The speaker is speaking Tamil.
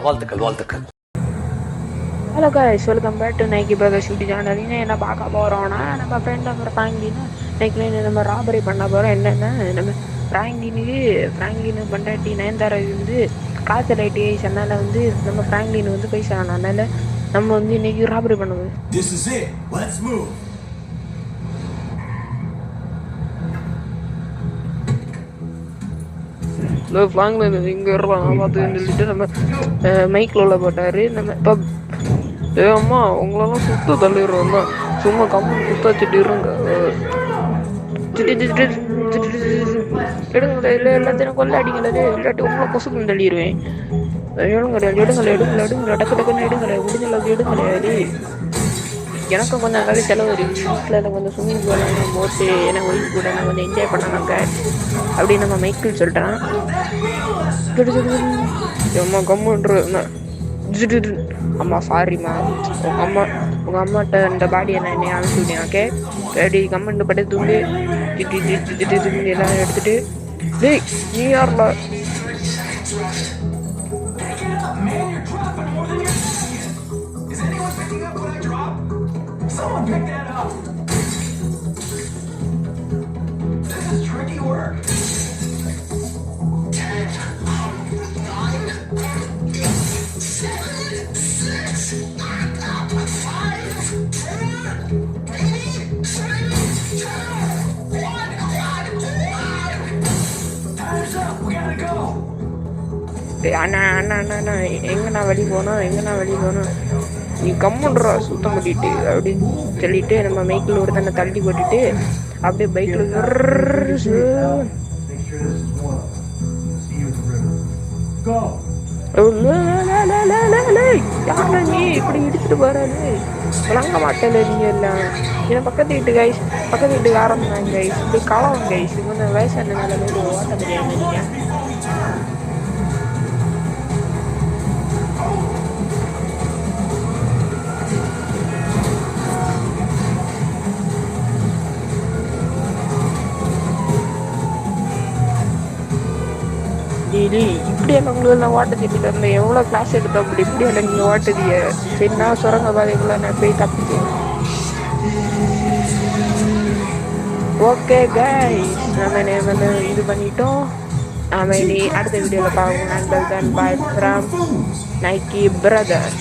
வாழ்த்துக்கள் வாழ்த்துக்கள். Hello guys, welcome back to Nike Brothers YouTube channel. என்ன பார்க்க போகிறோன்னா, நம்ம ஃப்ரெண்ட் நம்ம ஃப்ராங்கின்னு நைக்கில் நம்ம ராபரி பண்ண போகிறோம். என்னென்னா, நம்ம ஃப்ராங்கின்னு பண்டாட்டி நயன்தாரா வந்து காய்ச்சல் ஐடி அதனால் வந்து நம்ம ஃப்ராங்க்லின் வந்து பைசா அதனால் நம்ம வந்து இன்றைக்கி ராபரி பண்ணுவோம். இந்த ஃப்ராங்க்லின் இங்கே இருக்கலாம் பார்த்துன்னு சொல்லிட்டு நம்ம மைக்கில் உள்ள போட்டார். நம்ம இப்போ அம்மா உங்களெல்லாம் சுத்த தள்ளிடுறோம் தான், சும்மா கம்மன் குத்தா திட்டிடுறோங்க. எடுங்களே இல்லை எல்லாத்தையும் கொள்ள அடிங்களே, இல்லாட்டி உங்களை கொசுக்குன்னு தள்ளிடுவேன். எடுங்களே டக்கு டக்குன்னு எடுங்களே, முடிஞ்ச அளவுக்கு எடுங்களே. அது எனக்கும் கொஞ்சம் அங்கே செலவு இருக்குது. வீட்டில் கொஞ்சம் ஸ்விம்மிங் பூல் போட்டு எனக்கு ஒய்ஃப் கூட நான் கொஞ்சம் என்ஜாய் பண்ணாங்க அப்படின்னு நம்ம மைக்கிள் சொல்லிட்டேன். அம்மா கம்முன்ற அம்மா சாரிம்மா, உங்கள் அம்மாட்ட இந்த பாடியை நான் என்னை அனுப்பிவிட்டேன். ஓகே ரெடி கம்மண்டு பட்டு தூண்டு திட்டு எல்லாம் எடுத்துட்டு டேய் நீ யாரில் அண்ணா அண்ணா அண்ணா அண்ணா எங்கண்ணா வெளியே போகணும் நீ கம்முன்றா சுத்தம் பண்ணிட்டு அப்படின்னு சொல்லிட்டு நம்ம மைக்கில் ஒரு தன்னை தள்ளி போட்டுட்டு அப்படியே பைக்கில் யாரா நீ இப்படி இடிச்சுட்டு போறாரு, விளங்க மாட்டேல நீங்க எல்லாம். ஏன்னா பக்கத்து வீட்டுக்கு ஆரம்பிச்சாங்க கைஸ், இப்படி களம் கைஸ். கொஞ்சம் வயசான மேலே ஓட்ட தெரியாது நீங்க. இப்படி எல்லாம் உங்களுக்கு ஓட்ட திட்டு இருந்தேன், எவ்வளோ கிளாஸ் எடுத்தோம் அப்படி இப்படி எல்லாம் நீங்கள் ஓட்டுதிய. சரி நான் சுரங்க பாதைக்குள்ள நான் போய் தப்பிச்சேன். ஓகே கைஸ், நம்ம வந்து இது பண்ணிட்டோம். நாம இனி அடுத்த வீடியோவில் பார்ப்போம். நண்பர் தான் பாய் ஃப்ரம் நைக்கி பிரதர்ஸ்.